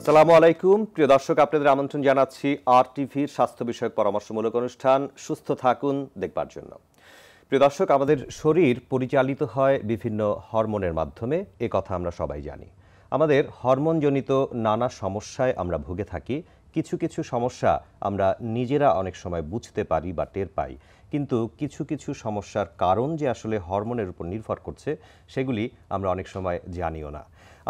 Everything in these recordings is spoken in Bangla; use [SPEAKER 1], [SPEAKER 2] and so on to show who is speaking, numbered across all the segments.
[SPEAKER 1] আসসালামু আলাইকুম প্রিয় দর্শক, আপনাদের আমন্ত্রণ জানাচ্ছি আর টিভির স্বাস্থ্য বিষয়ক পরামর্শমূলক অনুষ্ঠান সুস্থ থাকুন দেখবার জন্য। প্রিয় দর্শক, আমাদের শরীর পরিচালিত হয় বিভিন্ন হরমোনের মাধ্যমে, এ কথা আমরা সবাই জানি। আমাদের হরমোনজনিত নানা সমস্যায় আমরা ভুগে থাকি। কিছু কিছু সমস্যা আমরা নিজেরা অনেক সময় বুঝতে পারি বা টের পাই, কিন্তু কিছু কিছু সমস্যার কারণ যে আসলে হরমোনের উপর নির্ভর করছে সেগুলি আমরা অনেক সময় জানিও না।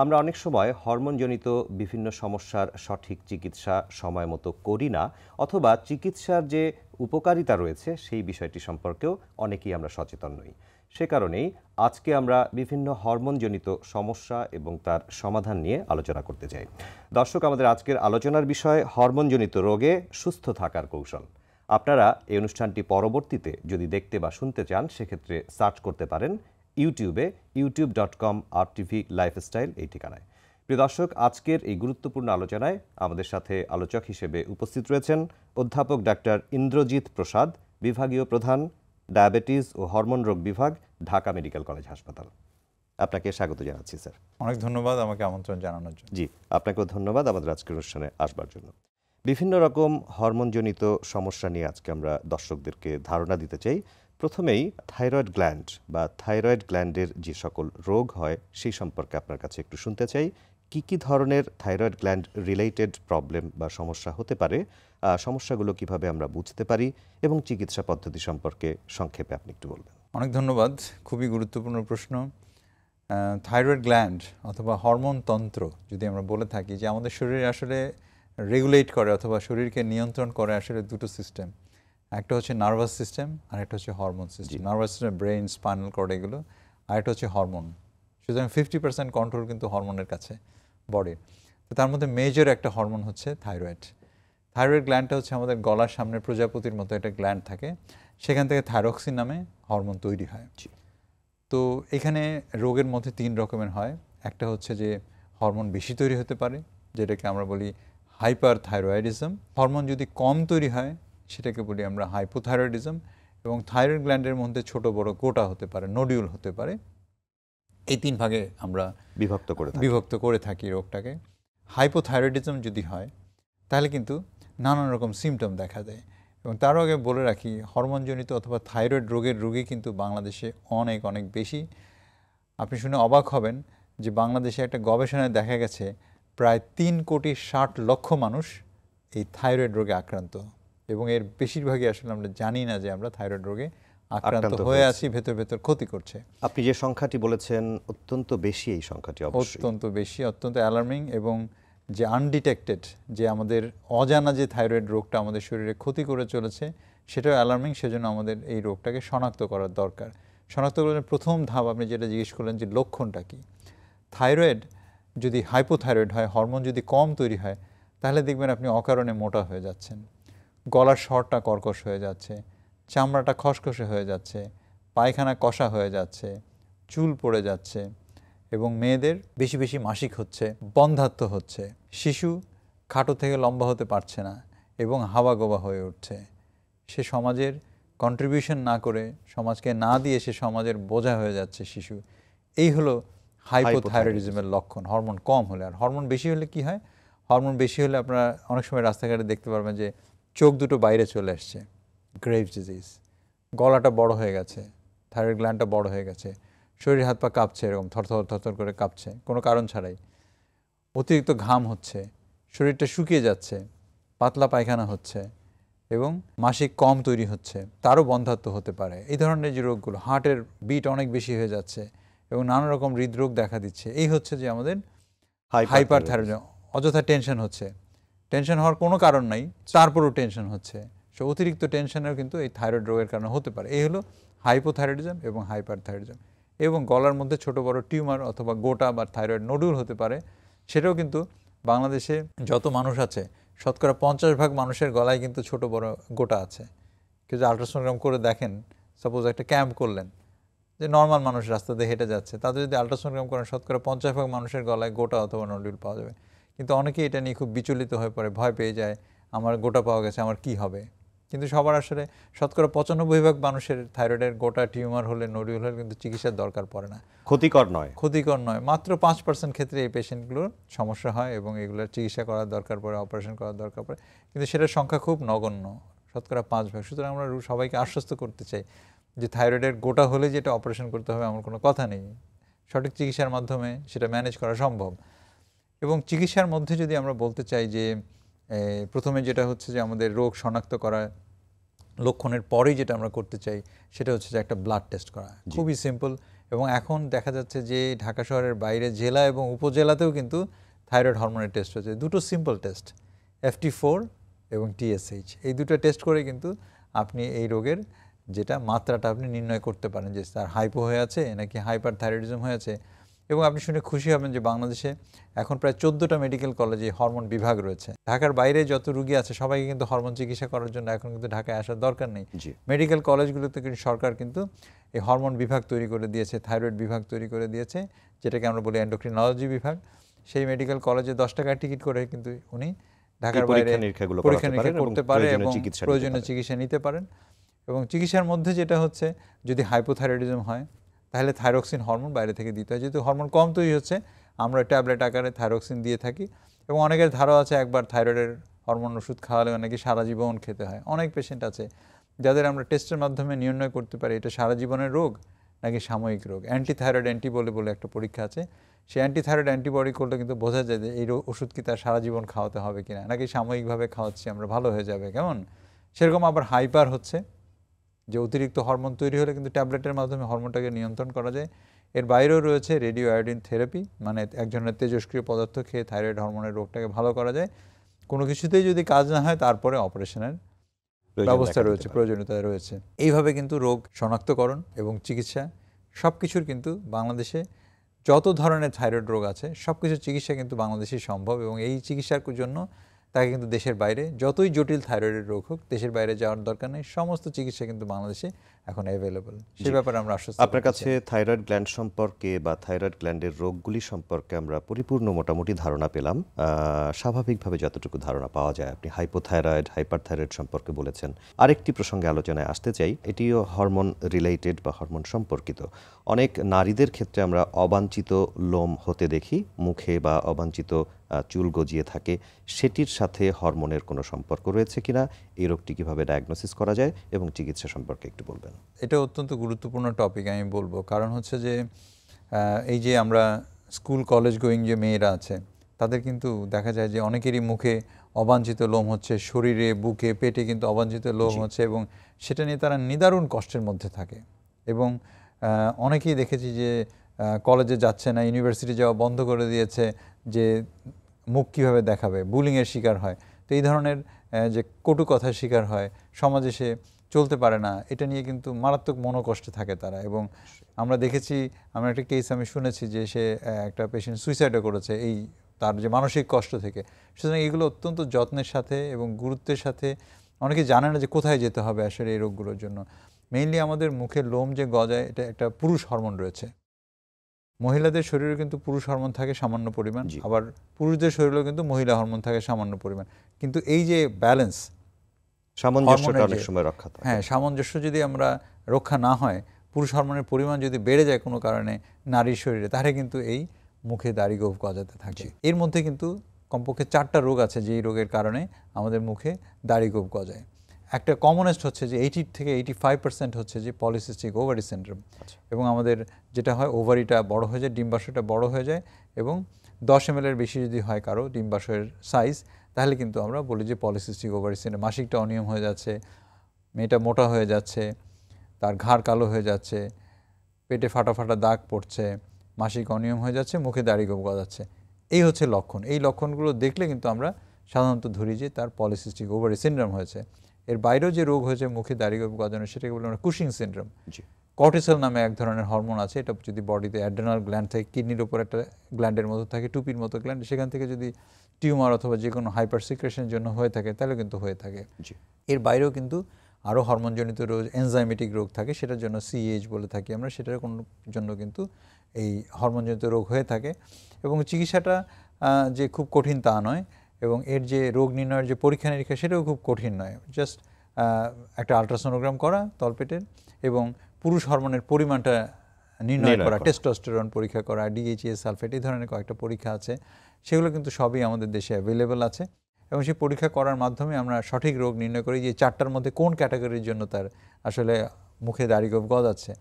[SPEAKER 1] আমরা অনেক সময় হরমোনজনিত বিভিন্ন সমস্যার সঠিক চিকিৎসা সময় মতো করি না, অথবা চিকিৎসার যে উপকারিতা রয়েছে সেই বিষয়টি সম্পর্কেও অনেকেই আমরা সচেতন নই। সে কারণেই আজকে আমরা বিভিন্ন হরমোনজনিত সমস্যা এবং তার সমাধান নিয়ে আলোচনা করতে চাই। দর্শক, আমাদের আজকের আলোচনার বিষয় হরমোনজনিত রোগে সুস্থ থাকার কৌশল। আপনারা এই অনুষ্ঠানটি পরবর্তীতে যদি দেখতে বা শুনতে চান সেক্ষেত্রে সার্চ করতে পারেন ইউটিউবে youtube.com/RTV লাইফস্টাইল এই ঠিকানায়। প্রিয় দর্শক, আজকের এই গুরুত্বপূর্ণ আলোচনায় আমাদের সাথে আলোচক হিসেবে উপস্থিত রয়েছেন অধ্যাপক ডাক্তার ইন্দ্রজিৎ প্রসাদ, বিভাগীয় প্রধান, ডায়াবেটিস ও হরমোন রোগ বিভাগ, ঢাকা মেডিকেল কলেজ হাসপাতাল। আপনাকে স্বাগত জানাচ্ছি স্যার।
[SPEAKER 2] অনেক ধন্যবাদ আমাকে আমন্ত্রণ জানানোর জন্য।
[SPEAKER 1] জি, আপনাকেও ধন্যবাদ আমাদের আজকের অনুষ্ঠানে আসবার জন্য। বিভিন্ন রকম হরমোনজনিত সমস্যা নিয়ে আজকে আমরা দর্শকদেরকে ধারণা দিতে চাই। প্রথমেই থাইরয়েড গ্ল্যান্ড বা থাইরয়েড গ্ল্যান্ডের যে সকল রোগ হয় সেই সম্পর্কে আপনার কাছে একটু শুনতে চাই। কি কি ধরনের থাইরয়েড গ্ল্যান্ড রিলেটেড প্রবলেম বা সমস্যা হতে পারে, সমস্যাগুলো কিভাবে আমরা বুঝতে পারি এবং চিকিৎসা পদ্ধতি সম্পর্কে সংক্ষেপে আপনি একটু বলবেন।
[SPEAKER 2] অনেক ধন্যবাদ, খুবই গুরুত্বপূর্ণ প্রশ্ন। থাইরয়েড গ্ল্যান্ড অথবা হরমোন তন্ত্র যদি আমরা বলে থাকি, যে আমাদের শরীরে আসলে রেগুলেট করে অথবা শরীরকে নিয়ন্ত্রণ করে আসলে দুটো সিস্টেম। একটা হচ্ছে নার্ভাস সিস্টেম আর একটা হচ্ছে hormone system. Nervous system brain, spinal cord, এগুলো। আর একটা হচ্ছে হরমোন। সুতরাং 50% কন্ট্রোল কিন্তু হরমোনের কাছে বডির। তো তার মধ্যে মেজর একটা হরমোন হচ্ছে থাইরয়েড। থাইরয়েড গ্ল্যান্ডটা হচ্ছে আমাদের গলার সামনে প্রজাপতির মতো একটা গ্ল্যান্ড থাকে, সেখান থেকে থাইরক্সিন নামে হরমোন তৈরি হয়। তো এখানে রোগের মধ্যে 3 রকমের হয়। একটা হচ্ছে যে হরমোন বেশি তৈরি হতে পারে, যেটাকে আমরা বলি হাইপার থাইরয়েডিজম। হরমোন যদি কম তৈরি হয় সেটাকে বলি আমরা হাইপোথাইরয়েডিজম। এবং থাইরয়েড গ্ল্যান্ডের মধ্যে ছোট বড় গোটা হতে পারে, নোডিউল হতে পারে। এই 3 ভাগে আমরা বিভক্ত করে থাকি রোগটাকে। হাইপোথাইরয়েডিজম যদি হয় তাহলে কিন্তু নানান রকম সিমটম দেখা দেয়। এবং তারও আগে বলে রাখি, হরমোনজনিত অথবা থাইরয়েড রোগের রোগী কিন্তু বাংলাদেশে অনেক অনেক বেশি। আপনি শুনে অবাক হবেন যে বাংলাদেশে একটা গবেষণায় দেখা গেছে প্রায় 3,60,00,000 মানুষ এই থাইরয়েড রোগে আক্রান্ত। এবং এর বেশিরভাগই আসলে আমরা জানি না যে আমরা থাইরয়েড রোগে আক্রান্ত হয়ে আছি, ভেতর ভেতর ক্ষতি করছে।
[SPEAKER 1] আপনি যে সংখ্যাটি বলেছেন অত্যন্ত বেশি, এই সংখ্যাটি
[SPEAKER 2] অত্যন্ত বেশি, অত্যন্ত অ্যালার্মিং। এবং যে আনডিটেক্টেড, যে আমাদের অজানা যে থাইরয়েড রোগটা আমাদের শরীরে ক্ষতি করে চলেছে, সেটাও অ্যালার্মিং। সেজন্য আমাদের এই রোগটাকে শনাক্ত করার দরকার। শনাক্ত করার প্রথম ধাপ, আপনি যেটা জিজ্ঞেস করলেন যে লক্ষণটা কি, থাইরয়েড যদি হাইপোথাইরয়েড হয়, হরমোন যদি কম তৈরি হয়, তাহলে দেখবেন আপনি অকারণে মোটা হয়ে যাচ্ছেন, গলার স্বরটা কর্কশ হয়ে যাচ্ছে, চামড়াটা খসখসে হয়ে যাচ্ছে, পায়খানা কষা হয়ে যাচ্ছে, চুল পড়ে যাচ্ছে, এবং মেয়েদের বেশি বেশি মাসিক হচ্ছে, বন্ধ্যাত্ব হচ্ছে, শিশু খাটো থেকে লম্বা হতে পারছে না এবং হাওয়াগোবা হয়ে উঠছে। সে সমাজের কন্ট্রিবিউশন না করে, সমাজকে না দিয়ে সে সমাজের বোঝা হয়ে যাচ্ছে শিশু। এই হলো হাইপোথাইরয়েডিজমের লক্ষণ, হরমোন কম হলে। আর হরমোন বেশি হলে কি হয়? হরমোন বেশি হলে আপনারা অনেক সময় রাস্তাঘাটে দেখতে পারবেন যে চোখ দুটো বাইরে চলে আসছে, গ্রেভস ডিজিজ। গলাটা বড় হয়ে গেছে, থাইরয়েড গ্ল্যান্ডটা বড় হয়ে গেছে, শরীর হাত পা কাঁপছে, এরকম থরথর থরথর করে কাঁপছে কোনো কারণ ছাড়াই, অতিরিক্ত ঘাম হচ্ছে, শরীরটা শুকিয়ে যাচ্ছে, পাতলা পায়খানা হচ্ছে, এবং মাসিক কম তৈরি হচ্ছে, তারও বন্ধ্যাত্ব হতে পারে। এই ধরনের যে রোগগুলো, হার্টের বিট অনেক বেশি হয়ে যাচ্ছে এবং নানা রকম হৃদরোগ দেখা দিচ্ছে, এই হচ্ছে যে আমাদের হাইপার থাইরয়েডিজম। অযথা টেনশন হচ্ছে, টেনশন হওয়ার কোনো কারণ নাই, তারপরেও টেনশন হচ্ছে। সো অতিরিক্ত টেনশনেও কিন্তু এই থাইরয়েড রোগের কারণে হতে পারে। এই হলো হাইপোথাইরয়েডিজম এবং হাইপার থাইরয়েডিজম। এবং গলার মধ্যে ছোট বড় টিউমার অথবা গোটা বা থাইরয়েড নোডুল হতে পারে। সেটাও কিন্তু বাংলাদেশে যত মানুষ আছে শতকরা 50% মানুষের গলায় কিন্তু ছোট বড় গোটা আছে। কেউ যে আল্ট্রাসোনোগ্রাম করে দেখেন, সাপোজ একটা ক্যাম্প করলেন, যে নর্মাল মানুষ রাস্তা দিয়ে হেঁটে যাচ্ছে, তাদের যদি আল্ট্রাসোনোগ্রাম করেন শতকরা 50% মানুষের গলায় গোটা অথবা নোডুল পাওয়া যাবে। কিন্তু অনেকেই এটা নিয়ে খুব বিচলিত হয়ে পড়ে, ভয় পেয়ে যায়, আমার গোটা পাওয়া গেছে, আমার কি হবে। কিন্তু সবার আসলে শতকরা 95% মানুষের থাইরয়েডের গোটা টিউমার হলে নোডিউল হলে কিন্তু চিকিৎসার দরকার পড়ে না,
[SPEAKER 1] ক্ষতিকর নয়।
[SPEAKER 2] ক্ষতিকর নয়। মাত্র 5% ক্ষেত্রে এই পেশেন্টগুলোর সমস্যা হয় এবং এগুলোর চিকিৎসা করার দরকার পড়ে, অপারেশন করার দরকার পড়ে, কিন্তু সেটার সংখ্যা খুব নগণ্য, শতকরা 5%। সুতরাং আমরা সবাইকে আশ্বস্ত করতে চাই যে থাইরয়েডের গোটা হলে যেটা অপারেশন করতে হবে এমন কোনো কথা নেই, সঠিক চিকিৎসার মাধ্যমে সেটা ম্যানেজ করা সম্ভব। এবং চিকিৎসার মধ্যে যদি আমরা বলতে চাই যে প্রথমে যেটা হচ্ছে যে আমাদের রোগ শনাক্ত করা লক্ষণের পরেই যেটা আমরা করতে চাই সেটা হচ্ছে যে একটা ব্লাড টেস্ট করা, খুবই সিম্পল। এবং এখন দেখা যাচ্ছে যে ঢাকা শহরের বাইরে জেলা এবং উপজেলাতেও কিন্তু থাইরয়েড হরমোনের টেস্ট হচ্ছে, দুটো সিম্পল টেস্ট, FT4 এবং TSH, এই দুটো টেস্ট করে কিন্তু আপনি এই রোগের যেটা মাত্রাটা আপনি নির্ণয় করতে পারেন যে তার হাইপো হয়ে আছে নাকি হাইপার থাইরয়েডিজম হয়ে আছে। এবং আপনি শুনে খুশি হবেন যে বাংলাদেশে এখন প্রায় 14টা মেডিকেল কলেজে হরমোন বিভাগ রয়েছে। ঢাকার বাইরে যত রুগী আছে সবাইকে কিন্তু হরমোন চিকিৎসা করার জন্য এখন কিন্তু ঢাকায় আসার দরকার নেই। মেডিকেল কলেজগুলোতে কিন্তু সরকার কিন্তু এই হরমোন বিভাগ তৈরি করে দিয়েছে, থাইরয়েড বিভাগ তৈরি করে দিয়েছে, যেটাকে আমরা বলি এন্ডোক্রিনোলজি বিভাগ। সেই মেডিকেল কলেজে 10 টাকার টিকিট করে কিন্তু উনি ঢাকার বাইরে পরীক্ষা নিরীক্ষা করতে পারে এবং প্রয়োজনীয় চিকিৎসা নিতে পারেন। এবং চিকিৎসার মধ্যে যেটা হচ্ছে যদি হাইপোথাইরয়েডিজম হয় তাহলে থাইরক্সিন হরমোন বাইরে থেকে দিতে হয়, যেহেতু হরমোন কম তৈরি হচ্ছে আমরা ট্যাবলেট আকারে থাইরক্সিন দিয়ে থাকি। এবং অনেকের ধারণা আছে একবার থাইরয়েডের হরমোন ওষুধ খাওয়ালে নাকি সারা জীবন খেতে হয়। অনেক পেশেন্ট আছে যাদের আমরা টেস্টের মাধ্যমে নির্ণয় করতে পারি এটা সারা জীবনের রোগ নাকি সাময়িক রোগ। অ্যান্টিথাইরয়েড অ্যান্টিবডি বলে একটা পরীক্ষা আছে, সেই অ্যান্টিথাইরয়েড অ্যান্টিবডি করলে কিন্তু বোঝা যায় যে এই ওষুধ কি তার সারা জীবন খাওয়াতে হবে কিনা, নাকি সাময়িকভাবে খাওয়াচ্ছি আমরা ভালো হয়ে যাবে কেমন। সেরকম আবার হাইপার হচ্ছে যে অতিরিক্ত হরমোন তৈরি হলে কিন্তু ট্যাবলেটের মাধ্যমে হরমোনটাকে নিয়ন্ত্রণ করা যায়। এর বাইরেও রয়েছে রেডিও আয়োডিন থেরাপি, মানে এক ধরনের তেজস্ক্রিয় পদার্থ খেয়ে থাইরয়েড হরমোনের রোগটাকে ভালো করা যায়। কোনো কিছুতেই যদি কাজ না হয় তারপরে অপারেশনের ব্যবস্থা রয়েছে, প্রয়োজনীয়তা রয়েছে। এইভাবে কিন্তু রোগ শনাক্তকরণ এবং চিকিৎসা সব কিছুর কিন্তু বাংলাদেশে যত ধরনের থাইরয়েড রোগ আছে সব কিছুর চিকিৎসা কিন্তু বাংলাদেশেই সম্ভব। এবং এই চিকিৎসার জন্য তাকে কিন্তু দেশের বাইরে যতই জটিল থাইরয়েডের রোগ হোক দেশের বাইরে যাওয়ার দরকার নেই, সমস্ত চিকিৎসা কিন্তু বাংলাদেশে এখন অ্যাভেলেবল। সেই ব্যাপারে আমরা আশ্বস্ত।
[SPEAKER 1] আপনার কাছে থাইরয়েড গ্ল্যান্ড সম্পর্কে বা থাইরয়েড গ্ল্যান্ডের রোগগুলি সম্পর্কে আমরা পরিপূর্ণ মোটামুটি ধারণা পেলাম। স্বাভাবিকভাবে যতটুকু ধারণা পাওয়া যায়, আপনি হাইপোথাইরয়েড হাইপারথাইরয়েড সম্পর্কে বলেছেন। আরেকটি প্রসঙ্গে আলোচনায় আসতে চাই, এটিও হরমোন রিলেটেড বা হরমোন সম্পর্কিত। অনেক নারীদের ক্ষেত্রে আমরা অবাঞ্ছিত লোম হতে দেখি মুখে বা অবাঞ্ছিত চুল গজিয়ে থাকে, সেটির সাথে হরমোনের কোনো সম্পর্ক রয়েছে কিনা, এই রোগটি কিভাবে ডায়াগনোসিস করা যায় এবং চিকিৎসা সম্পর্কে একটু বলবেন।
[SPEAKER 2] এটা অত্যন্ত গুরুত্বপূর্ণ টপিক আমি বলবো, কারণ হচ্ছে যে এই যে আমরা স্কুল কলেজ গোয়িং যে মেয়েরা আছে তাদের কিন্তু দেখা যায় যে অনেকেরই মুখে অবাঞ্ছিত লোম হচ্ছে, শরীরে বুকে পেটে কিন্তু অবাঞ্ছিত লোম হচ্ছে এবং সেটা নিয়ে তারা নিদারুণ কষ্টের মধ্যে থাকে। এবং অনেকেই দেখেছি যে কলেজে যাচ্ছে না, ইউনিভার্সিটি যাওয়া বন্ধ করে দিয়েছে, যে মুখ কীভাবে দেখাবে, বুলিংয়ের শিকার হয়। তো এই ধরনের যে কটু কথার শিকার হয়, সমাজে সে চলতে পারে না, এটা নিয়ে কিন্তু মারাত্মক মনোকষ্টে থাকে তারা। এবং আমরা দেখেছি, আমরা একটা কেস আমি শুনেছি যে সে একটা পেশেন্ট সুইসাইডও করেছে এই তার যে মানসিক কষ্ট থেকে। সুতরাং এগুলো অত্যন্ত যত্নের সাথে এবং গুরুত্বের সাথে, অনেকে জানে না যে কোথায় যেতে হবে আসলে এই রোগগুলোর জন্য। মেইনলি আমাদের মুখের লোম যে গজায় এটা একটা পুরুষ হরমোন রয়েছে। মহিলাদের শরীরে কিন্তু পুরুষ হরমোন থাকে সামান্য পরিমাণ, আবার পুরুষদের শরীরেও কিন্তু মহিলা হরমোন থাকে সামান্য পরিমাণ। কিন্তু এই যে ব্যালেন্স,
[SPEAKER 1] সামঞ্জস্যটা অনেক সময় রক্ষা থাকে।
[SPEAKER 2] হ্যাঁ, সামঞ্জস্য যদি আমরা রক্ষা না হয়, পুরুষ হরমোনের পরিমাণ যদি বেড়ে যায় কোনো কারণে নারীর শরীরে, তাহলে কিন্তু এই মুখে দাড়ি গোঁফ গজাতে থাকে। এর মধ্যে কিন্তু কমপক্ষে 4টা রোগ আছে যেই রোগের কারণে আমাদের মুখে দাড়ি গোঁফ গজায়। একটা কমনেস্ট হচ্ছে যে 80 থেকে 85% হচ্ছে যে পলিসিস্টিক ওভারি সিনড্রোম। এবং আমাদের যেটা হয়, ওভারিটা বড় হয়ে যায়, ডিম্বাশয়টা বড় হয়ে যায়, এবং 10 ml এর বেশি যদি হয় কারো ডিম্বাশয়ের সাইজ, তাহলে কিন্তু আমরা বলি যে পলিসিস্টিক ওভারি সিনড্রোম। মাসিকটা অনিয়ম হয়ে যাচ্ছে, মেয়েটা মোটা হয়ে যাচ্ছে, তার ঘাড় কালো হয়ে যাচ্ছে, পেটে ফাটা ফাটা দাগ পড়ছে, মাসিক অনিয়ম হয়ে যাচ্ছে, মুখে দাড়ি গোঁফ গজাচ্ছে। এই হচ্ছে লক্ষণ। এই লক্ষণগুলো দেখলে কিন্তু আমরা সাধারণত ধরি যে তার পলিসিস্টিক ওভারি সিনড্রোম হয়েছে। এর বাইরেও যে রোগ হয়েছে মুখে দাড়ি গোঁফ গজানো, সেটাকে বলি আমরা কুশিং সিনড্রোম। কর্টিসল নামে এক ধরনের হরমোন আছে, এটা যদি বডিতে অ্যাড্রেনাল গ্ল্যান্ড থেকে, কিডনির উপর একটা গ্ল্যান্ডের মতো থাকে, টুপির মতো গ্ল্যান্ড, সেখান থেকে যদি টিউমার অথবা যে কোনো হাইপার সিক্রেশনের জন্য হয়ে থাকে তাহলে কিন্তু হয়ে থাকে। এর বাইরেও কিন্তু আরও হরমোনজনিত রোগ, এনজাইমেটিক রোগ থাকে, সেটার জন্য CAH বলে থাকি আমরা, সেটার কোনো জন্য কিন্তু এই হরমোনজনিত রোগ হয়ে থাকে। এবং চিকিৎসাটা যে খুব কঠিন তা নয়, এবং এর যে রোগ নির্ণয়ের যে পরীক্ষা নিরীক্ষা সেটাও খুব কঠিন নয়। জাস্ট একটা আলট্রাসোনোগ্রাম করা তলপেটের এবং পুরুষ হরমোনের পরিমাণটা নির্ণয় করা, টেস্টোস্টেরন পরীক্ষা করা, ডিএইচএস সালফেট, এই ধরনের কয়েকটা পরীক্ষা আছে। সেগুলো কিন্তু সবই আমাদের দেশে অ্যাভেলেবল আছে এবং সেই পরীক্ষা করার মাধ্যমে আমরা সঠিক রোগ নির্ণয় করি যে 4টার মধ্যে কোন ক্যাটাগরির জন্য তার আসলে মুখে দাড়িগোঁফ গজাচ্ছে।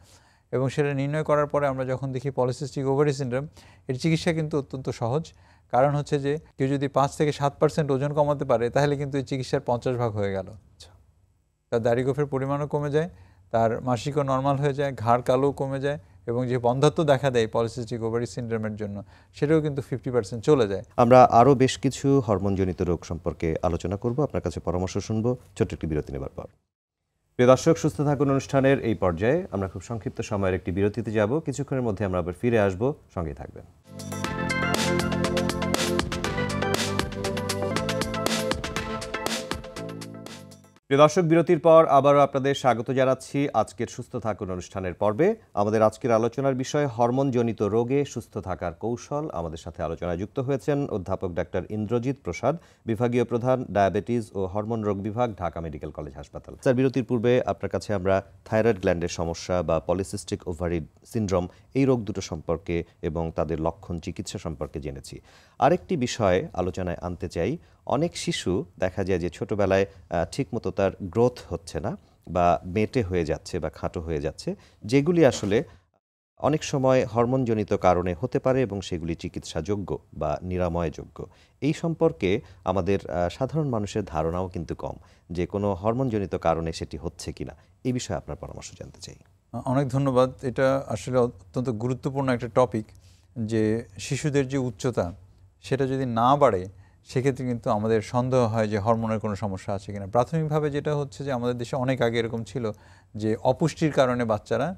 [SPEAKER 2] এবং সেটা নির্ণয় করার পরে আমরা যখন দেখি পলিসিস্টিক ওভারি সিনড্রোম, এর চিকিৎসা কিন্তু অত্যন্ত সহজ। কারণ হচ্ছে যে কেউ যদি 5 থেকে 7% ওজন কমাতে পারে তাহলে কিন্তু এই চিকিৎসার 50 ভাগ হয়ে গেল। তার দাড়িগোঁফের পরিমাণও কমে যায়, তার মাসিকও নর্মাল হয়ে যায়, ঘাড় কালো কমে যায় এবং যে বন্ধ্যাত্ব দেখা দেয় পলিসিস্টিক ওভারি সিনড্রোমের জন্য সেটাও কিন্তু 50% চলে যায়।
[SPEAKER 1] আমরা আরও বেশ কিছু হরমোনজনিত রোগ সম্পর্কে আলোচনা করব, আপনার কাছে পরামর্শ শুনবো ছোট্ট একটি বিরতি নেবার পর। প্রিয় দর্শক, সুস্থ থাকুন অনুষ্ঠানের এই পর্যায়ে আমরা খুব সংক্ষিপ্ত সময়ের একটি বিরতিতে যাব। কিছুক্ষণের মধ্যে আমরা আবার ফিরে আসব, সঙ্গে থাকবেন। প্রিয় দর্শক, বিরতির পর আবারও আপনাদের স্বাগত জানাচ্ছি আজকের সুস্থ থাকুন অনুষ্ঠানের পর্বে। আমাদের আজকের আলোচনার বিষয় হরমোনজনিত রোগে সুস্থ থাকার কৌশল। আমাদের সাথে আলোচনায় যুক্ত হয়েছেন অধ্যাপক ডাক্তার ইন্দ্রজিৎ প্রসাদ, বিভাগীয় প্রধান, ডায়াবেটিস ও হরমোন রোগ বিভাগ, ঢাকা মেডিকেল কলেজ হাসপাতাল। স্যার, বিরতির পূর্বে আপনার কাছে আমরা থাইরয়েড গ্ল্যান্ডের সমস্যা বা পলিসিস্টিক ওভারি সিনড্রোম এই রোগ দুটো সম্পর্কে এবং তাদের লক্ষণ, চিকিৎসা সম্পর্কে জেনেছি। আরেকটি বিষয় আলোচনায় আনতে চাই। অনেক শিশু দেখা যায় যে ছোটবেলায় ঠিকমতো তার গ্রোথ হচ্ছে না বা মেটে হয়ে যাচ্ছে বা খাটো হয়ে যাচ্ছে, যেগুলি আসলে অনেক সময় হরমোনজনিত কারণে হতে পারে এবং সেগুলি চিকিৎসাযোগ্য বা নিরাময়যোগ্য। এই সম্পর্কে আমাদের সাধারণ মানুষের ধারণাও কিন্তু কম যে কোনো হরমোনজনিত কারণে সেটি হচ্ছে কিনা। এই বিষয়ে আপনার পরামর্শ জানতে চাই।
[SPEAKER 2] অনেক ধন্যবাদ। এটা আসলে অত্যন্ত গুরুত্বপূর্ণ একটা টপিক যে শিশুদের যে উচ্চতা সেটা যদি না বাড়ে সেক্ষেত্রে কিন্তু আমাদের সন্দেহ হয় যে হরমোনের কোনো সমস্যা আছে কিনা। প্রাথমিকভাবে যেটা হচ্ছে যে আমাদের দেশে অনেক আগে এরকম ছিল যে অপুষ্টির কারণে বাচ্চারা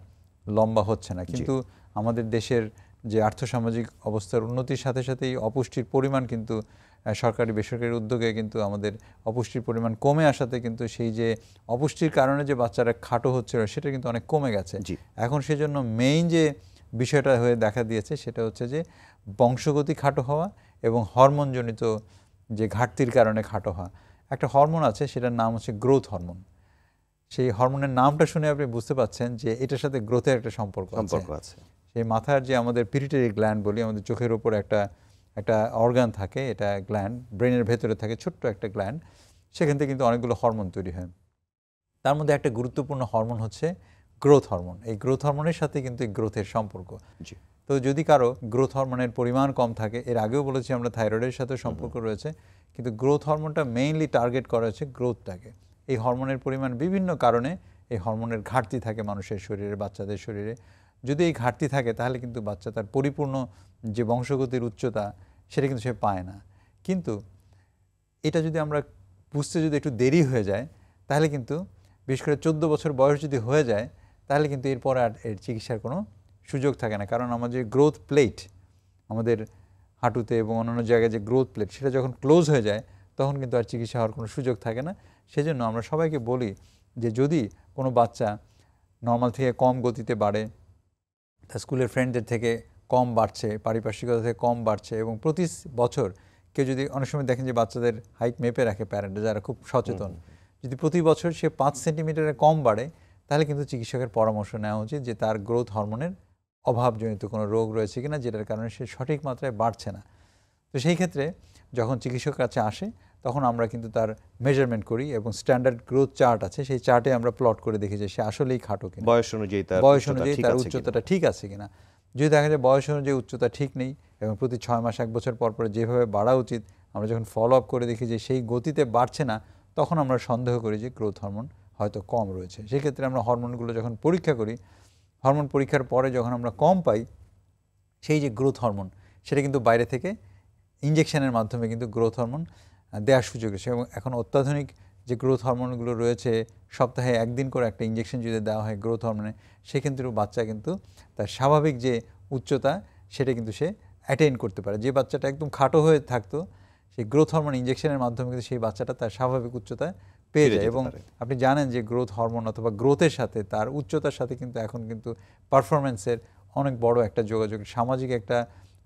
[SPEAKER 2] লম্বা হচ্ছে না, কিন্তু আমাদের দেশের যে আর্থসামাজিক অবস্থার উন্নতির সাথে সাথে এই অপুষ্টির পরিমাণ কিন্তু সরকারি বেসরকারি উদ্যোগে কিন্তু আমাদের অপুষ্টির পরিমাণ কমে আসাতে কিন্তু সেই যে অপুষ্টির কারণে যে বাচ্চারা খাটো হচ্ছিল সেটা কিন্তু অনেক কমে গেছে। এখন সেজন্য মেইন যে বিষয়টা হয়ে দেখা দিয়েছে সেটা হচ্ছে যে বংশগতি খাটো হওয়া এবং হরমোনজনিত যে ঘাটতির কারণে খাটো হওয়া। একটা হরমোন আছে সেটার নাম হচ্ছে গ্রোথ হরমোন। সেই হরমোনের নামটা শুনে আপনি বুঝতে পাচ্ছেন যে এটার সাথে গ্রোথের একটা সম্পর্ক আছে। সেই মাথার যে আমাদের পিটুইটারি গ্ল্যান্ড বলি, আমাদের চোখের উপর একটা অর্গান থাকে, এটা গ্ল্যান্ড ব্রেনের ভেতরে থাকে, ছোট্ট একটা গ্ল্যান্ড, সেখান থেকে কিন্তু অনেকগুলো হরমোন তৈরি হয়। তার মধ্যে একটা গুরুত্বপূর্ণ হরমোন হচ্ছে গ্রোথ হরমোন। এই গ্রোথ হরমোনের সাথে কিন্তু এই গ্রোথের সম্পর্ক। তো যদি কারো গ্রোথ হরমোনের পরিমাণ কম থাকে, এর আগেও বলেছি আমরা থাইরয়েডের সাথে সম্পর্ক রয়েছে, কিন্তু গ্রোথ হরমোনটা মেইনলি টার্গেট করা হচ্ছে গ্রোথটাকে। এই হরমোনের পরিমাণ বিভিন্ন কারণে এই হরমোনের ঘাটতি থাকে মানুষের শরীরে, বাচ্চাদের শরীরে। যদি এই ঘাটতি থাকে তাহলে কিন্তু বাচ্চা তার পরিপূর্ণ যে বংশগতির উচ্চতা সেটা কিন্তু সে পায় না। কিন্তু এটা যদি আমরা বুঝতে যদি একটু দেরি হয়ে যায় তাহলে কিন্তু বিশেষ করে 14 বছর বয়স যদি হয়ে যায় তাহলে কিন্তু এরপর আর এর চিকিৎসার কোনো সুযোগ থাকে না। কারণ আমাদের গ্রোথ প্লেট, আমাদের হাঁটুতে এবং অন্যান্য জায়গায় যে গ্রোথ প্লেট, সেটা যখন ক্লোজ হয়ে যায় তখন কিন্তু আর চিকিৎসা হওয়ার কোনো সুযোগ থাকে না। সেজন্য আমরা সবাইকে বলি যে যদি কোনো বাচ্চা নর্মাল থেকে কম গতিতে বাড়ে, তার স্কুলের ফ্রেন্ডদের থেকে কম বাড়ছে, পারিপার্শ্বিকতা থেকে কম বাড়ছে এবং প্রতি বছর কেউ যদি, অনেক সময় দেখেন যে বাচ্চাদের হাইট মেপে রাখে প্যারেন্টরা যারা খুব সচেতন, যদি প্রতি বছর সে 5 সেন্টিমিটারের কম বাড়ে তাহলে কিন্তু চিকিৎসকের পরামর্শ নেওয়া উচিত যে তার গ্রোথ হরমোনের অভাবজনিত কোনো রোগ রয়েছে কিনা, যেটার কারণে সে সঠিক মাত্রায় বাড়ছে না। তো সেই ক্ষেত্রে যখন চিকিৎসকের কাছে আসে তখন আমরা কিন্তু তার মেজারমেন্ট করি এবং স্ট্যান্ডার্ড গ্রোথ চার্ট আছে, সেই চার্টে আমরা প্লট করে দেখি যে সে আসলেই খাটো কিনা, বয়স অনুযায়ী তার উচ্চতাটা ঠিক আছে কিনা। যদি দেখা যায় বয়স অনুযায়ী উচ্চতা ঠিক নেই এবং প্রতি 6 মাস 1 বছর পর পরে যেভাবে বাড়া উচিত আমরা যখন ফলো আপ করে দেখি যে সেই গতিতে বাড়ছে না, তখন আমরা সন্দেহ করি যে গ্রোথ হরমোন হয়তো কম রয়েছে। সেক্ষেত্রে আমরা হরমোনগুলো যখন পরীক্ষা করি, হরমোন পরীক্ষার পরে যখন আমরা কম পাই, সেই যে গ্রোথ হরমোন সেটা কিন্তু বাইরে থেকে ইনজেকশনের মাধ্যমে কিন্তু গ্রোথ হরমোন দেওয়ার সুযোগ আছে। এবং এখন অত্যাধুনিক যে গ্রোথ হরমোনগুলো রয়েছে, সপ্তাহে 1 দিন করে একটা ইনজেকশন যদি দেওয়া হয় গ্রোথ হরমোনে, সেক্ষেত্রেও বাচ্চা কিন্তু তার স্বাভাবিক যে উচ্চতা সেটা কিন্তু সে অ্যাটেইন করতে পারে। যে বাচ্চাটা একদম খাটো হয়ে থাকতো, সেই গ্রোথ হরমোন ইনজেকশনের মাধ্যমে কিন্তু সেই বাচ্চাটা তার স্বাভাবিক উচ্চতা পেয়ে যায়। এবং আপনি জানেন যে গ্রোথ হরমোন অথবা গ্রোথের সাথে তার উচ্চতার সাথে কিন্তু এখন কিন্তু পারফরমেন্সের অনেক বড় একটা যোগাযোগ, সামাজিক একটা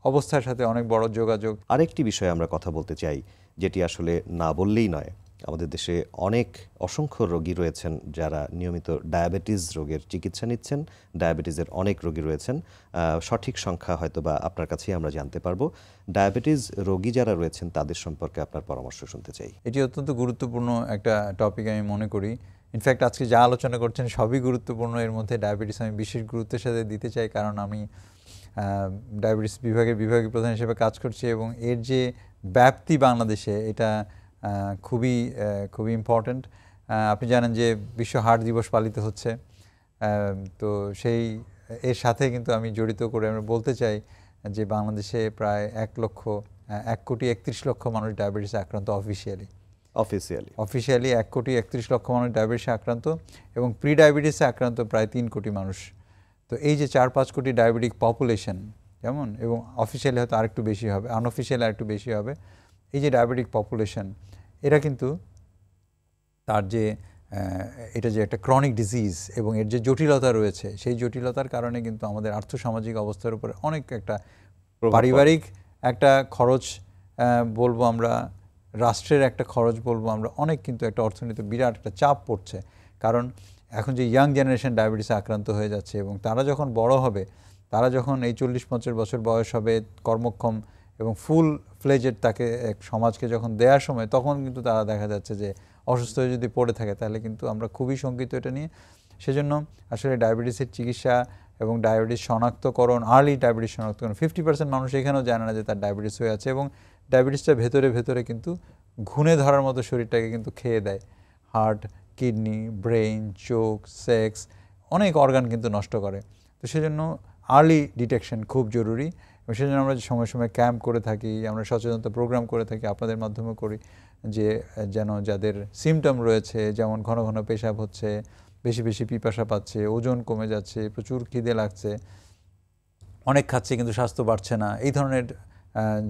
[SPEAKER 2] অবস্থার সাথে অনেক বড় যোগাযোগ।
[SPEAKER 1] আরেকটি বিষয়ে আমরা কথা বলতে চাই যেটি আসলে না বললেই নয়, আমাদের দেশে অনেক অসংখ্য রোগী রয়েছেন যারা নিয়মিত ডায়াবেটিস রোগের চিকিৎসা নিচ্ছেন। ডায়াবেটিসের অনেক রোগী রয়েছেন, সঠিক সংখ্যা হয়তো বা আপনার কাছেই আমরা জানতে পারবো। ডায়াবেটিস রোগী যারা রয়েছেন তাদের সম্পর্কে আপনার পরামর্শ শুনতে চাই।
[SPEAKER 2] এটি অত্যন্ত গুরুত্বপূর্ণ একটা টপিক আমি মনে করি। ইনফ্যাক্ট আজকে যা আলোচনা করছেন সবই গুরুত্বপূর্ণ। এর মধ্যে ডায়াবেটিস আমি বিশেষ গুরুত্বের সাথে দিতে চাই, কারণ আমি ডায়াবেটিস বিভাগীয় প্রধান হিসেবে কাজ করছি এবং এর যে ব্যাপ্তি বাংলাদেশে এটা খুবই ইম্পর্ট্যান্ট। আপনি জানেন যে বিশ্ব হার্ট দিবস পালিত হচ্ছে, তো এর সাথে কিন্তু আমি জড়িত করে আমরা বলতে চাই যে বাংলাদেশে প্রায় 1,31,00,000 মানুষ ডায়াবেটিসে আক্রান্ত অফিসিয়ালি 1,31,00,000 মানুষ ডায়াবেটিসে আক্রান্ত এবং প্রি ডায়াবেটিসে আক্রান্ত প্রায় 3 কোটি মানুষ। তো এই যে 4-5 কোটি ডায়াবেটিক পপুলেশন যেমন, এবং অফিসিয়ালি হয়তো আরেকটু বেশি হবে, আনঅফিসিয়ালি আরেকটু বেশি হবে, এই যে ডায়াবেটিক পপুলেশন এরা কিন্তু তার যে এটা যে একটা ক্রনিক ডিজিজ এবং এর যে জটিলতা রয়েছে সেই জটিলতার কারণে কিন্তু আমাদের আর্থসামাজিক অবস্থার উপরে অনেক একটা পারিবারিক একটা খরচ বলবো আমরা, রাষ্ট্রের একটা খরচ বলবো আমরা, অনেক কিন্তু একটা অর্থনীতি বিরাট একটা চাপ পড়ছে। কারণ এখন যে ইয়াং জেনারেশন ডায়াবেটিসে আক্রান্ত হয়ে যাচ্ছে এবং তারা যখন বড় হবে, তারা যখন এই 40-50 বছর বয়স হবে, কর্মক্ষম এবং ফুল ফ্লেজেড তাকে এক সমাজকে যখন দেওয়ার সময়, তখন কিন্তু তারা দেখা যাচ্ছে যে অসুস্থ হয়ে যদি পড়ে থাকে তাহলে কিন্তু আমরা খুবই শঙ্কিত এটা নিয়ে। সেজন্য আসলে ডায়াবেটিসের চিকিৎসা এবং ডায়াবেটিস শনাক্তকরণ, আর্লি ডায়াবেটিস শনাক্তকরণ, 50% মানুষ এখানেও জানে না যে তার ডায়াবেটিস হয়ে আছে এবং ডায়াবেটিসটা ভেতরে কিন্তু ঘুণে ধরার মতো শরীরটাকে কিন্তু খেয়ে দেয়। হার্ট, কিডনি, ব্রেইন, চোখ, সেক্স, অনেক অর্গান কিন্তু নষ্ট করে। তো সেজন্য আর্লি ডিটেকশন খুব জরুরি এবং সেজন্য আমরা সময় সময় ক্যাম্প করে থাকি, আমরা সচেতনতা প্রোগ্রাম করে থাকি, আপনাদের মাধ্যমে করি, যে যেন যাদের সিমটম রয়েছে, যেমন ঘন ঘন পেশাব হচ্ছে, বেশি বেশি পিপাসা পাচ্ছে, ওজন কমে যাচ্ছে, প্রচুর খিদে লাগছে, অনেক খাচ্ছে কিন্তু স্বাস্থ্য বাড়ছে না, এই ধরনের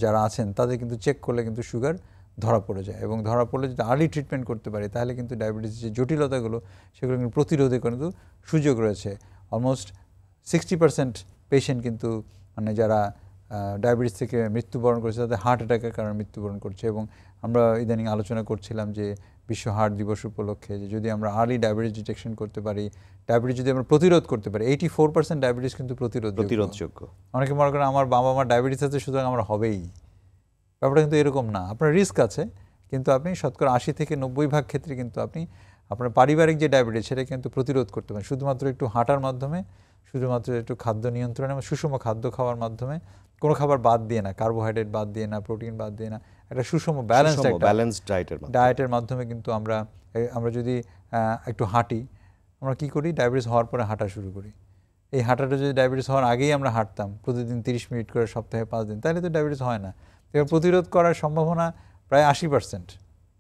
[SPEAKER 2] যারা আছেন তাদের কিন্তু চেক করলে কিন্তু সুগার ধরা পড়ে যায় এবং ধরা পড়লে যদি আর্লি ট্রিটমেন্ট করতে পারি তাহলে কিন্তু ডায়াবেটিসের যে জটিলতাগুলো সেগুলো কিন্তু প্রতিরোধে কিন্তু সুযোগ রয়েছে। অলমোস্ট 60% পেশেন্ট কিন্তু মানে যারা ডায়াবেটিস থেকে মৃত্যুবরণ করেছে তাদের হার্ট অ্যাটাকের কারণে মৃত্যুবরণ করছে। এবং আমরা ইদানিং আলোচনা করছিলাম যে বিশ্ব হার্ট দিবস উপলক্ষে যে যদি আমরা আর্লি ডায়াবেটিস ডিটেকশন করতে পারি, ডায়াবেটিস যদি আমরা প্রতিরোধ করতে পারি, 84% ডায়াবেটিস কিন্তু প্রতিরোধযোগ্য। অনেকে মনে করেন আমার বাবা মার ডায়াবেটিস আছে সুতরাং আমার হবেই, ব্যাপারটা কিন্তু এরকম না। আপনার রিস্ক আছে, কিন্তু আপনি শতকরা 80 থেকে 90% ক্ষেত্রে কিন্তু আপনি আপনার পারিবারিক যে ডায়াবেটিস সেটা কিন্তু প্রতিরোধ করতে পারেন শুধুমাত্র একটু হাঁটার মাধ্যমে, শুধুমাত্র একটু খাদ্য নিয়ন্ত্রণে, সুষম খাদ্য খাওয়ার মাধ্যমে, কোনো খাবার বাদ দিয়ে না, কার্বোহাইড্রেট বাদ দিয়ে না, প্রোটিন বাদ দিয়ে না, একটা সুষম ব্যালেন্সড ডায়েটের মাধ্যমে কিন্তু আমরা যদি একটু হাঁটি, আমরা কি করি, ডায়াবেটিস হওয়ার পরে হাঁটা শুরু করি। এই হাঁটাটা যদি ডায়াবেটিস হওয়ার আগেই আমরা হাঁটতাম প্রতিদিন 30 মিনিট করে সপ্তাহে 5 দিন, তাহলে তো ডায়াবেটিস হয় না। এবং প্রতিরোধ করার সম্ভাবনা প্রায় 80%।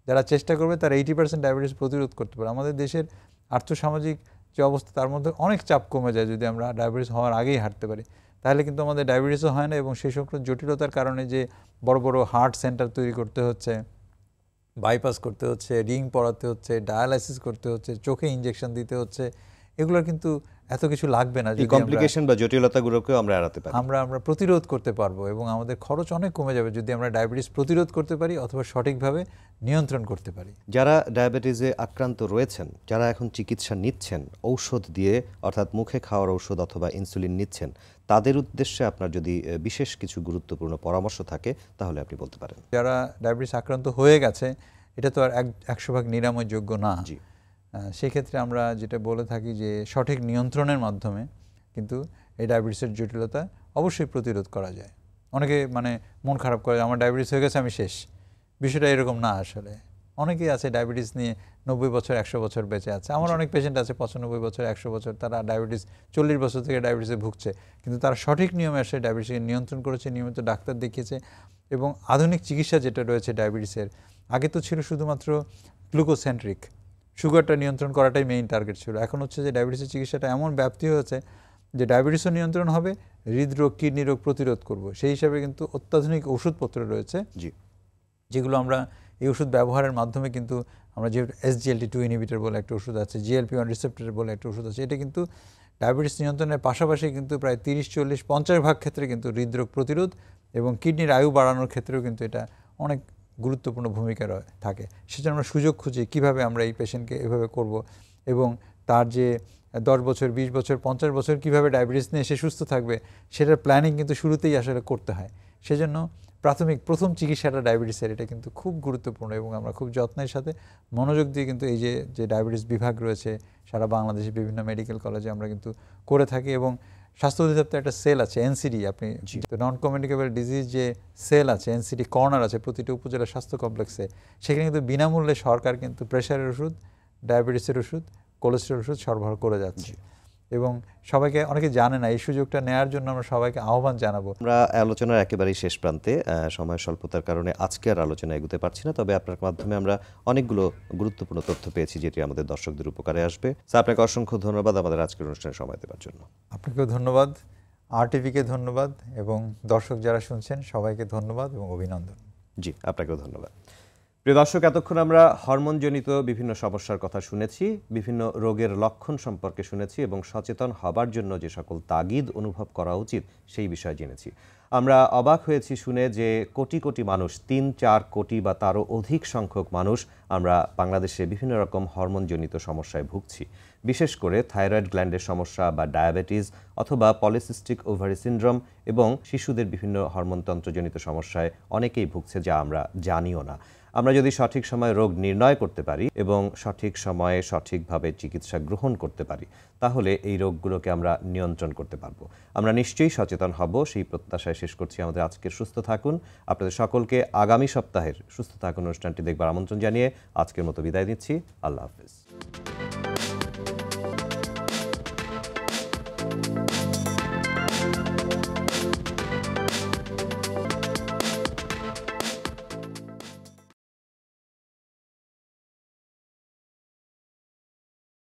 [SPEAKER 2] যারা চেষ্টা করবে তারা 80% ডায়াবেটিস প্রতিরোধ করতে পারে। আমাদের দেশের আর্থসামাজিক যে অবস্থা তার মধ্যে অনেক চাপ কমে যায় যদি আমরা ডায়াবেটিস হওয়ার আগেই হাঁটতে পারি, তাহলে কিন্তু আমাদের ডায়াবেটিসও হয় না এবং সেই সংক্রান্ত জটিলতার কারণে যে বড় বড় হার্ট সেন্টার তৈরি করতে হচ্ছে, বাইপাস করতে হচ্ছে, রিং পরাতে হচ্ছে, ডায়ালাইসিস করতে হচ্ছে, চোখে ইনজেকশন দিতে হচ্ছে, এগুলোর কিন্তু এত কিছু লাগবে না।
[SPEAKER 1] এই কমপ্লিকেশন বা জটিলতাগুলোকে আমরা এড়াতে পারি,
[SPEAKER 2] আমরা প্রতিরোধ করতে পারবো এবং আমাদের খরচ অনেক কমে যাবে যদি আমরা ডায়াবেটিস প্রতিরোধ করতে পারি অথবা সঠিকভাবে নিয়ন্ত্রণ করতে পারি।
[SPEAKER 1] যারা ডায়াবেটিসে আক্রান্ত রয়েছেন, যারা এখন চিকিৎসা নিচ্ছেন ঔষধ দিয়ে, অর্থাৎ মুখে খাওয়ার ঔষধ অথবা ইনসুলিন নিচ্ছেন, তাদের উদ্দেশ্যে আপনার যদি বিশেষ কিছু গুরুত্বপূর্ণ পরামর্শ থাকে তাহলে আপনি বলতে পারেন।
[SPEAKER 2] যারা ডায়াবেটিস আক্রান্ত হয়ে গেছে, এটা তো আর 100% নিরাময়যোগ্য না। সেক্ষেত্রে আমরা যেটা বলে থাকি যে সঠিক নিয়ন্ত্রণের মাধ্যমে কিন্তু এই ডায়াবেটিসের জটিলতা অবশ্যই প্রতিরোধ করা যায়। অনেকে মানে মন খারাপ করে, আমার ডায়াবেটিস হয়ে গেছে আমি শেষ, বিষয়টা এরকম না। আসলে অনেকেই আছে ডায়াবেটিস নিয়ে 90 বছর 100 বছর বেঁচে আছে। আমার অনেক পেশেন্ট আছে 95 বছর 100 বছর, তারা ডায়াবেটিস 40 বছর থেকে ডায়াবেটিসে ভুগছে, কিন্তু তারা সঠিক নিয়মে আসে ডায়াবেটিসকে নিয়ন্ত্রণ করেছে, নিয়মিত ডাক্তার দেখিয়েছে এবং আধুনিক চিকিৎসা যেটা রয়েছে ডায়াবেটিসের, আগে তো ছিল শুধুমাত্র গ্লুকোসেন্ট্রিক, সুগারটা নিয়ন্ত্রণ করাটাই মেইন টার্গেট ছিল। এখন হচ্ছে যে ডায়াবেটিসের চিকিৎসাটা এমন ব্যাপ্তি হয়েছে যে ডায়াবেটিসও নিয়ন্ত্রণ হবে, হৃদরোগ, কিডনি রোগ প্রতিরোধ করব। সেই হিসাবে কিন্তু অত্যাধুনিক ওষুধপত্র রয়েছে যেগুলো আমরা এই ওষুধ ব্যবহারের মাধ্যমে কিন্তু আমরা যে SGLT2 ইনহিবিটর বলে একটা ওষুধ আছে, GLP-1 রিসেপ্টর বলে একটা ওষুধ আছে, এটা কিন্তু ডায়াবেটিস নিয়ন্ত্রণের পাশাপাশি কিন্তু প্রায় 30-40-50% ক্ষেত্রে কিন্তু হৃদরোগ প্রতিরোধ এবং কিডনির আয়ু বাড়ানোর ক্ষেত্রেও কিন্তু এটা অনেক গুরুত্বপূর্ণ ভূমিকা থাকে। সেজন্য আমরা সুযোগ খুঁজি কীভাবে আমরা এই পেশেন্টকে এভাবে করব, এবং তার যে 10 বছর 20 বছর 50 বছর কীভাবে ডায়াবেটিস নিয়ে সে সুস্থ থাকবে সেটার প্ল্যানিং কিন্তু শুরুতেই আসলে করতে হয়। সেজন্য প্রথম চিকিৎসাটা ডায়াবেটিসের এটা কিন্তু খুব গুরুত্বপূর্ণ, এবং আমরা খুব যত্নের সাথে মনোযোগ দিয়ে কিন্তু এই যে ডায়াবেটিস বিভাগ রয়েছে সারা বাংলাদেশে বিভিন্ন মেডিকেল কলেজে আমরা কিন্তু করে থাকি। এবং স্বাস্থ্য অধিদপ্তর একটা সেল আছে এনসিডি, আপনি নন কমিউনিকেবল ডিজিজ যে সেল আছে এনসিডি কর্নার আছে প্রতিটি উপজেলা স্বাস্থ্য কমপ্লেক্সে, সেখানে কিন্তু বিনামূল্যে সরকার কিন্তু প্রেশারের ওষুধ, ডায়াবেটিসের ওষুধ, কোলেস্টেরল ওষুধ সরবরাহ করে যাচ্ছে। এবং সবাইকে, অনেকে জানে না, এই সুযোগটা নেওয়ার জন্য আমরা সবাইকে আহ্বান জানাবো।
[SPEAKER 1] আমরা আলোচনার একেবারেই শেষ প্রান্তে, সময় স্বল্পতার কারণে আজকে আর আলোচনা এগোতে পারছি না, তবে আপনার মাধ্যমে আমরা অনেকগুলো গুরুত্বপূর্ণ তথ্য পেয়েছি যেটি আমাদের দর্শকদের উপকারে আসবে। আপনাকে অসংখ্য ধন্যবাদ আমাদের আজকের অনুষ্ঠানে সময় দেওয়ার জন্য।
[SPEAKER 2] আপনাকেও ধন্যবাদ, আরটিভিকে ধন্যবাদ, এবং দর্শক যারা শুনছেন সবাইকে ধন্যবাদ এবং অভিনন্দন।
[SPEAKER 1] জি, আপনাকেও ধন্যবাদ। প্রিয় দর্শক, এতক্ষণ আমরা হরমোনজনিত বিভিন্ন সমস্যার কথা শুনেছি, বিভিন্ন রোগের লক্ষণ সম্পর্কে শুনেছি, এবং সচেতন হবার জন্য যে সকল তাগিদ অনুভব করা উচিত সেই বিষয়ে জেনেছি। আমরা অবাক হয়েছি শুনে যে কোটি কোটি মানুষ, 3-4 কোটি বা তারও অধিক সংখ্যক মানুষ আমরা বাংলাদেশে বিভিন্ন রকম হরমোনজনিত সমস্যায় ভুগছি। বিশেষ করে থাইরয়েড গ্ল্যান্ডের সমস্যা বা ডায়াবেটিস অথবা পলিসিস্টিক ওভারি সিনড্রোম, এবং শিশুদের বিভিন্ন হরমোনতন্ত্রজনিত সমস্যায় অনেকেই ভুগছে যা আমরা জানিও না। আমরা যদি সঠিক সময়ে রোগ নির্ণয় করতে পারি এবং সঠিক সময়ে সঠিকভাবে চিকিৎসা গ্রহণ করতে পারি, তাহলে এই রোগগুলোকে আমরা নিয়ন্ত্রণ করতে পারবো। আমরা নিশ্চয়ই সচেতন হব, সেই প্রত্যাশায় শেষ করছি আমাদের আজকের সুস্থ থাকুন। আপনাদের সকলকে আগামী সপ্তাহের সুস্থ থাকুন অনুষ্ঠানটি দেখবার আমন্ত্রণ জানিয়ে আজকের মতো বিদায় নিচ্ছি। আল্লাহ হাফেজ।